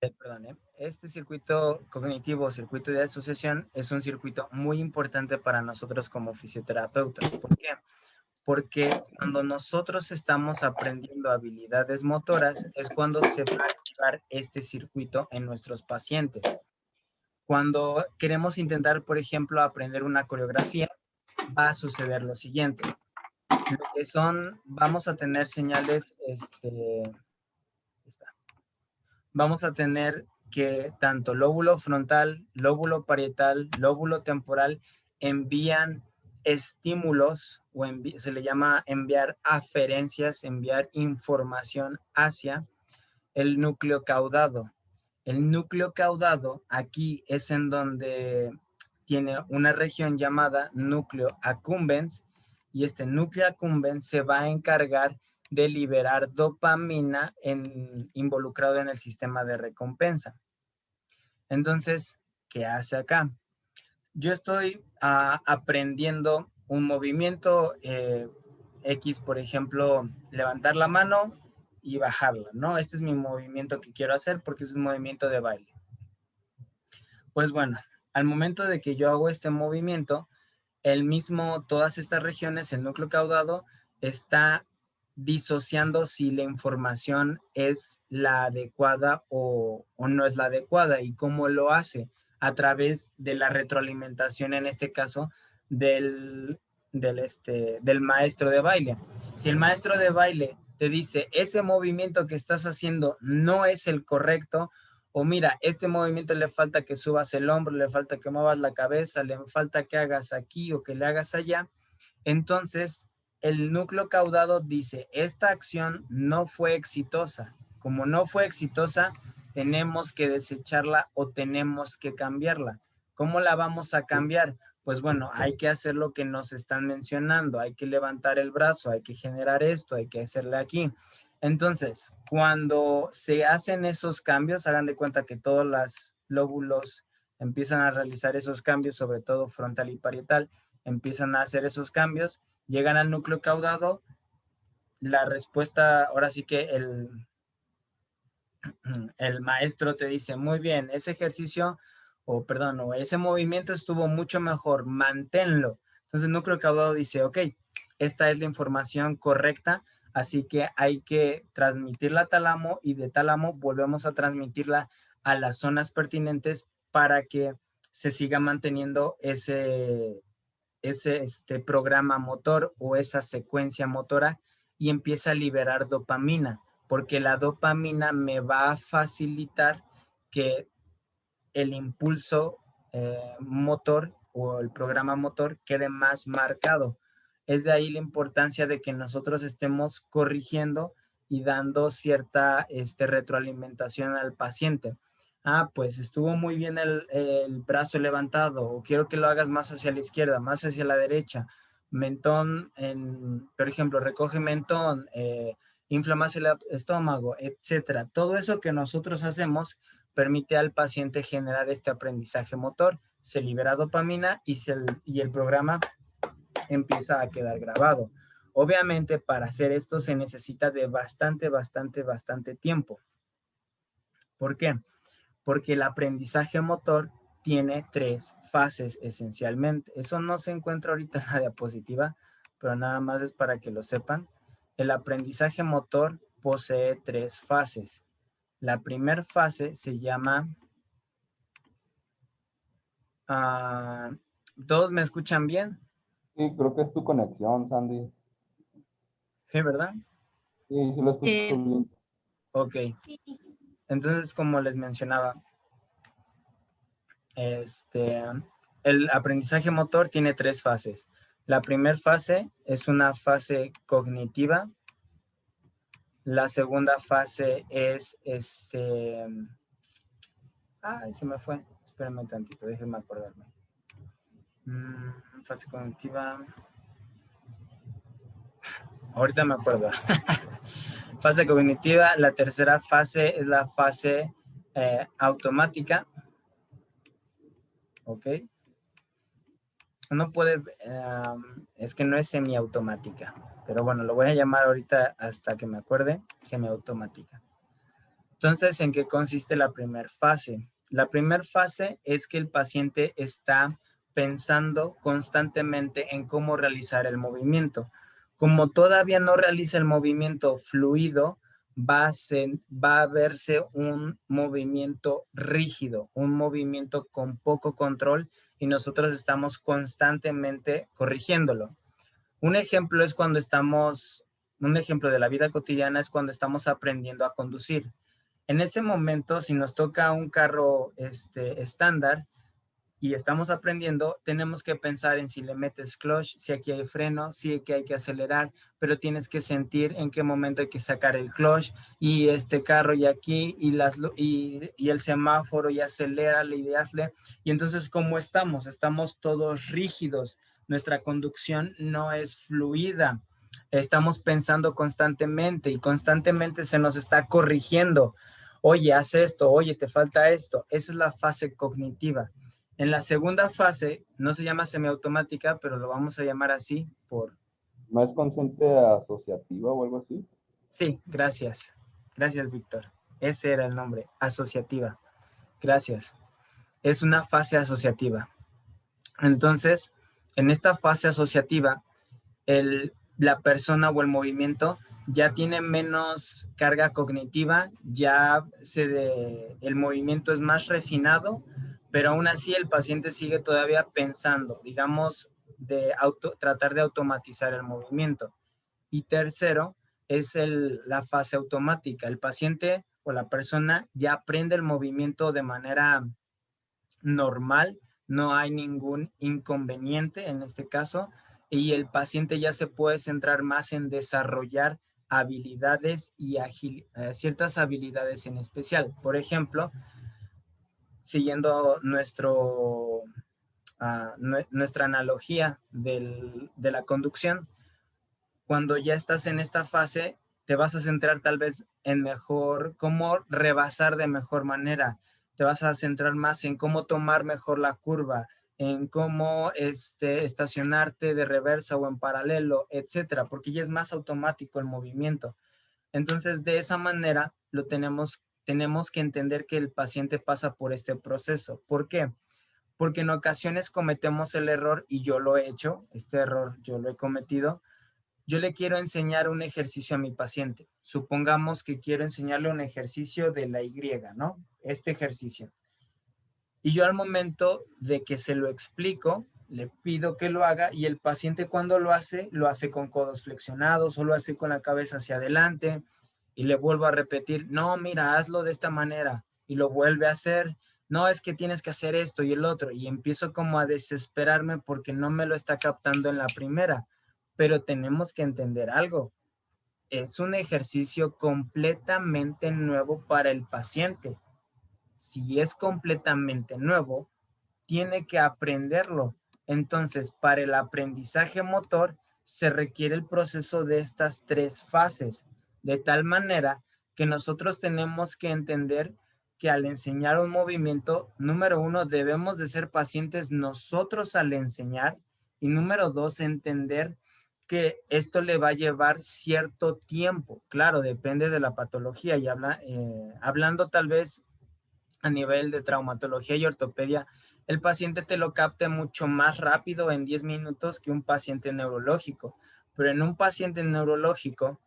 Perdón, este circuito cognitivo, circuito de asociación, es un circuito muy importante para nosotros como fisioterapeutas. ¿Por qué? Porque cuando nosotros estamos aprendiendo habilidades motoras es cuando se va a activar este circuito en nuestros pacientes. Cuando queremos intentar, por ejemplo, aprender una coreografía, va a suceder lo siguiente. Lo que son, vamos a tener señales, vamos a tener que tanto lóbulo frontal, lóbulo parietal, lóbulo temporal envían estímulos o se le llama enviar aferencias, enviar información hacia el núcleo caudado. El núcleo caudado aquí es en donde tiene una región llamada núcleo accumbens y este núcleo accumbens se va a encargar de liberar dopamina involucrado en el sistema de recompensa. Entonces, ¿qué hace acá? Yo estoy aprendiendo un movimiento X, por ejemplo, levantar la mano y bajarla, ¿no? Este es mi movimiento que quiero hacer porque es un movimiento de baile. Pues bueno, al momento de que yo hago este movimiento, todas estas regiones, el núcleo caudado, está disociando si la información es la adecuada o no es la adecuada. ¿Y cómo lo hace? A través de la retroalimentación, en este caso, del maestro de baile. Si el maestro de baile te dice, ese movimiento que estás haciendo no es el correcto, o mira, este movimiento le falta que subas el hombro, le falta que muevas la cabeza, le falta que hagas aquí o que le hagas allá. Entonces, el núcleo caudado dice, esta acción no fue exitosa. Como no fue exitosa, tenemos que desecharla o tenemos que cambiarla. ¿Cómo la vamos a cambiar? Pues bueno, hay que hacer lo que nos están mencionando, hay que levantar el brazo, hay que generar esto, hay que hacerle aquí. Entonces, cuando se hacen esos cambios, hagan de cuenta que todos los lóbulos empiezan a realizar esos cambios, sobre todo frontal y parietal, empiezan a hacer esos cambios, llegan al núcleo caudado, la respuesta, ahora sí que el maestro te dice, muy bien, ese ejercicio, o ese movimiento estuvo mucho mejor, manténlo. Entonces el núcleo caudado dice, ok, esta es la información correcta, así que hay que transmitirla a tálamo y de tálamo volvemos a transmitirla a las zonas pertinentes para que se siga manteniendo ese programa motor o esa secuencia motora y empieza a liberar dopamina, porque la dopamina me va a facilitar que el impulso motor o el programa motor quede más marcado. Es de ahí la importancia de que nosotros estemos corrigiendo y dando cierta retroalimentación al paciente. Pues estuvo muy bien el brazo levantado, o quiero que lo hagas más hacia la izquierda, más hacia la derecha. Mentón, por ejemplo, recoge mentón, infla más el estómago, etcétera. Todo eso que nosotros hacemos permite al paciente generar este aprendizaje motor, se libera dopamina y el programa empieza a quedar grabado. Obviamente, para hacer esto se necesita de bastante tiempo. ¿Por qué? Porque el aprendizaje motor tiene 3 fases esencialmente. Eso no se encuentra ahorita en la diapositiva, pero nada más es para que lo sepan. El aprendizaje motor posee 3 fases. La primera fase se llama... ¿Todos me escuchan bien? Sí, creo que es tu conexión, Sandy. Sí, ¿verdad? Sí, sí lo escucho bien. Ok. Entonces, como les mencionaba, el aprendizaje motor tiene 3 fases. La primera fase es una fase cognitiva. La segunda fase es Ay, se me fue. Espérame tantito, déjenme acordarme. Fase cognitiva. Ahorita me acuerdo. Fase cognitiva. La tercera fase es la fase automática. ¿Ok? No puede, es que no es semiautomática, pero bueno, lo voy a llamar ahorita hasta que me acuerde, semiautomática. Entonces, ¿en qué consiste la primera fase? La primera fase es que el paciente está pensando constantemente en cómo realizar el movimiento. Como todavía no realiza el movimiento fluido, va a verse un movimiento rígido, un movimiento con poco control y nosotros estamos constantemente corrigiéndolo. Un ejemplo es cuando un ejemplo de la vida cotidiana es cuando estamos aprendiendo a conducir. En ese momento, si nos toca un carro estándar y estamos aprendiendo, tenemos que pensar en si le metes clutch, si aquí hay freno, si aquí hay que acelerar, pero tienes que sentir en qué momento hay que sacar el clutch y este carro y aquí y el semáforo y acelérale y hazle. Y entonces, ¿cómo estamos? Estamos todos rígidos. Nuestra conducción no es fluida. Estamos pensando constantemente y constantemente se nos está corrigiendo. Oye, haz esto, oye, te falta esto. Esa es la fase cognitiva. En la segunda fase, no se llama semiautomática, pero lo vamos a llamar así por... ¿No es consciente asociativa o algo así? Sí, gracias. Gracias, Víctor. Ese era el nombre, asociativa. Gracias. Es una fase asociativa. Entonces, en esta fase asociativa, la persona o el movimiento ya tiene menos carga cognitiva, el movimiento es más refinado, pero aún así el paciente sigue todavía pensando, digamos, tratar de automatizar el movimiento. Y tercero, es la fase automática. El paciente o la persona ya aprende el movimiento de manera normal, no hay ningún inconveniente en este caso y el paciente ya se puede centrar más en desarrollar habilidades y ciertas habilidades en especial. Por ejemplo, siguiendo nuestra analogía de la conducción, cuando ya estás en esta fase, te vas a centrar tal vez en cómo rebasar de mejor manera. Te vas a centrar más en cómo tomar mejor la curva, en cómo estacionarte de reversa o en paralelo, etcétera, porque ya es más automático el movimiento. Entonces, de esa manera, tenemos que entender que el paciente pasa por este proceso. ¿Por qué? Porque en ocasiones cometemos el error, y yo lo he hecho, este error yo lo he cometido. Yo le quiero enseñar un ejercicio a mi paciente. Supongamos que quiero enseñarle un ejercicio de la Y, ¿no? Este ejercicio. Y yo al momento de que se lo explico, le pido que lo haga y el paciente cuando lo hace con codos flexionados o lo hace con la cabeza hacia adelante y le vuelvo a repetir, no, mira, hazlo de esta manera y lo vuelve a hacer. No, es que tienes que hacer esto y el otro y empiezo como a desesperarme porque no me lo está captando en la primera. Pero tenemos que entender algo. Es un ejercicio completamente nuevo para el paciente. Si es completamente nuevo, tiene que aprenderlo. Entonces, para el aprendizaje motor se requiere el proceso de estas tres fases, de tal manera que nosotros tenemos que entender que al enseñar un movimiento, número uno, debemos de ser pacientes nosotros al enseñar y número dos, entender que esto le va a llevar cierto tiempo. Claro, depende de la patología y hablando tal vez a nivel de traumatología y ortopedia, el paciente te lo capte mucho más rápido en 10 minutos que un paciente neurológico. Pero en un paciente neurológico,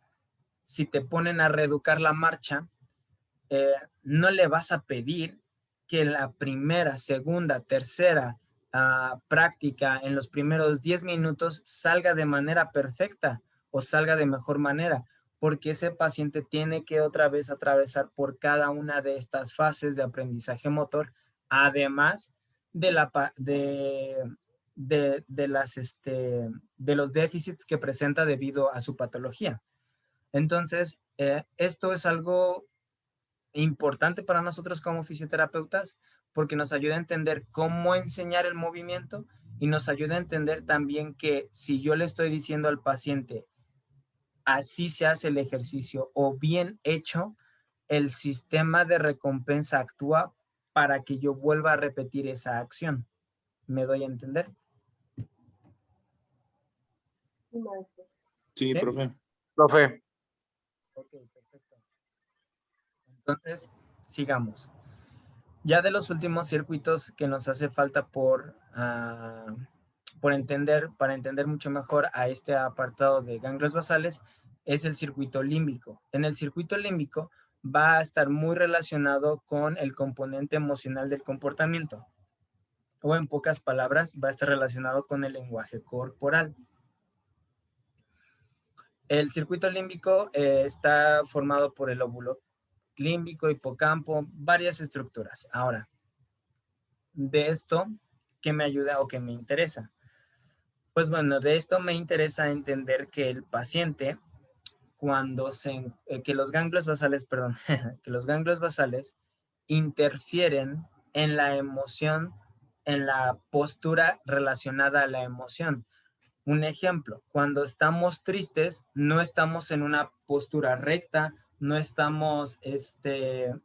si te ponen a reeducar la marcha, no le vas a pedir que la primera, segunda, tercera práctica en los primeros 10 minutos salga de manera perfecta o salga de mejor manera, porque ese paciente tiene que otra vez atravesar por cada una de estas fases de aprendizaje motor, además de, de los déficits que presenta debido a su patología. Entonces, esto es algo importante para nosotros como fisioterapeutas porque nos ayuda a entender cómo enseñar el movimiento y nos ayuda a entender también que si yo le estoy diciendo al paciente así se hace el ejercicio o bien hecho, el sistema de recompensa actúa para que yo vuelva a repetir esa acción. ¿Me doy a entender? Sí, ¿Sí? profe. Profe, Ok, perfecto. Entonces, sigamos. Ya de los últimos circuitos que nos hace falta por entender, para entender mucho mejor a este apartado de ganglios basales, es el circuito límbico. En el circuito límbico va a estar muy relacionado con el componente emocional del comportamiento, o en pocas palabras, va a estar relacionado con el lenguaje corporal. El circuito límbico está formado por el óvulo límbico, hipocampo, varias estructuras. Ahora, de esto, ¿qué me ayuda o qué me interesa? Pues bueno, de esto me interesa entender que el paciente, que los ganglios basales, perdón, que los ganglios basales interfieren en la emoción, en la postura relacionada a la emoción. Un ejemplo, cuando estamos tristes, no estamos en una postura recta, no estamos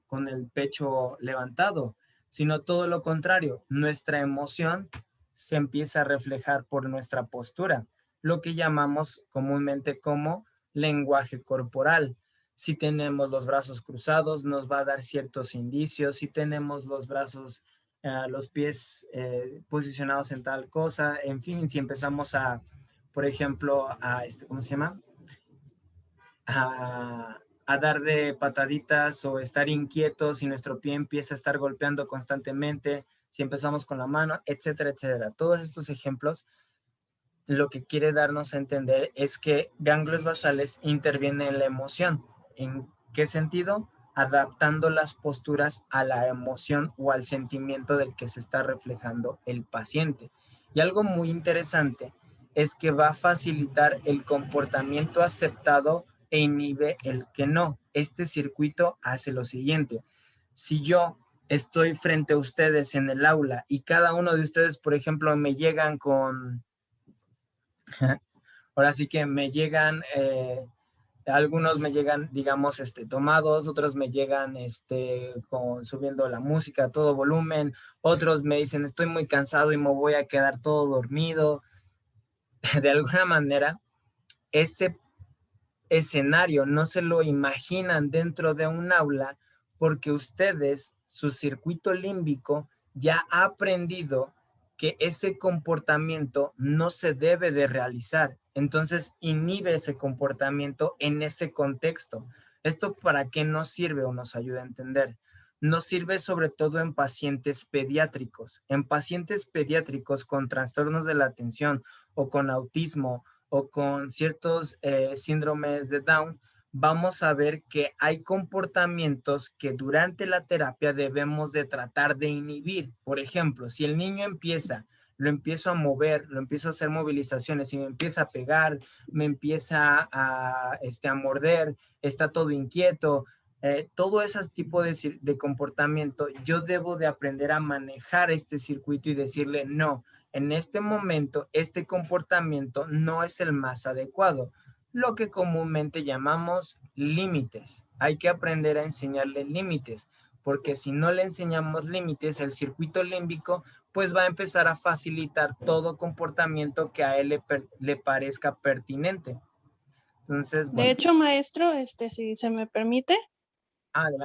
con el pecho levantado, sino todo lo contrario, nuestra emoción se empieza a reflejar por nuestra postura, lo que llamamos comúnmente como lenguaje corporal. Si tenemos los brazos cruzados, nos va a dar ciertos indicios. Si tenemos los brazos, los pies posicionados en tal cosa, en fin, si empezamos por ejemplo, ¿cómo se llama? A dar de pataditas o estar inquietos y nuestro pie empieza a estar golpeando constantemente, si empezamos con la mano, etcétera, etcétera. Todos estos ejemplos lo que quiere darnos a entender es que ganglios basales intervienen en la emoción. ¿En qué sentido? Adaptando las posturas a la emoción o al sentimiento del que se está reflejando el paciente. Y algo muy interesante es que va a facilitar el comportamiento aceptado e inhibe el que no. Este circuito hace lo siguiente. Si yo estoy frente a ustedes en el aula y cada uno de ustedes, por ejemplo, me llegan con ahora sí que me llegan, algunos me llegan, digamos, tomados, otros me llegan subiendo la música a todo volumen, otros me dicen estoy muy cansado y me voy a quedar todo dormido. De alguna manera, ese escenario no se lo imaginan dentro de un aula porque ustedes, su circuito límbico, ya ha aprendido que ese comportamiento no se debe de realizar. Entonces, inhibe ese comportamiento en ese contexto. ¿Esto para qué nos sirve o nos ayuda a entender? Nos sirve sobre todo en pacientes pediátricos. En pacientes pediátricos con trastornos de la atención o con autismo o con ciertos síndromes de Down, vamos a ver que hay comportamientos que durante la terapia debemos de tratar de inhibir. Por ejemplo, si el niño lo empiezo a mover, lo empiezo a hacer movilizaciones y me empieza a pegar, me empieza a morder, está todo inquieto, todo ese tipo de comportamiento, yo debo de aprender a manejar este circuito y decirle no, en este momento este comportamiento no es el más adecuado, lo que comúnmente llamamos límites. Hay que aprender a enseñarle límites, porque si no le enseñamos límites, el circuito límbico pues va a empezar a facilitar todo comportamiento que a él le parezca pertinente. Entonces, De bueno. hecho, maestro, si se me permite, Adelante.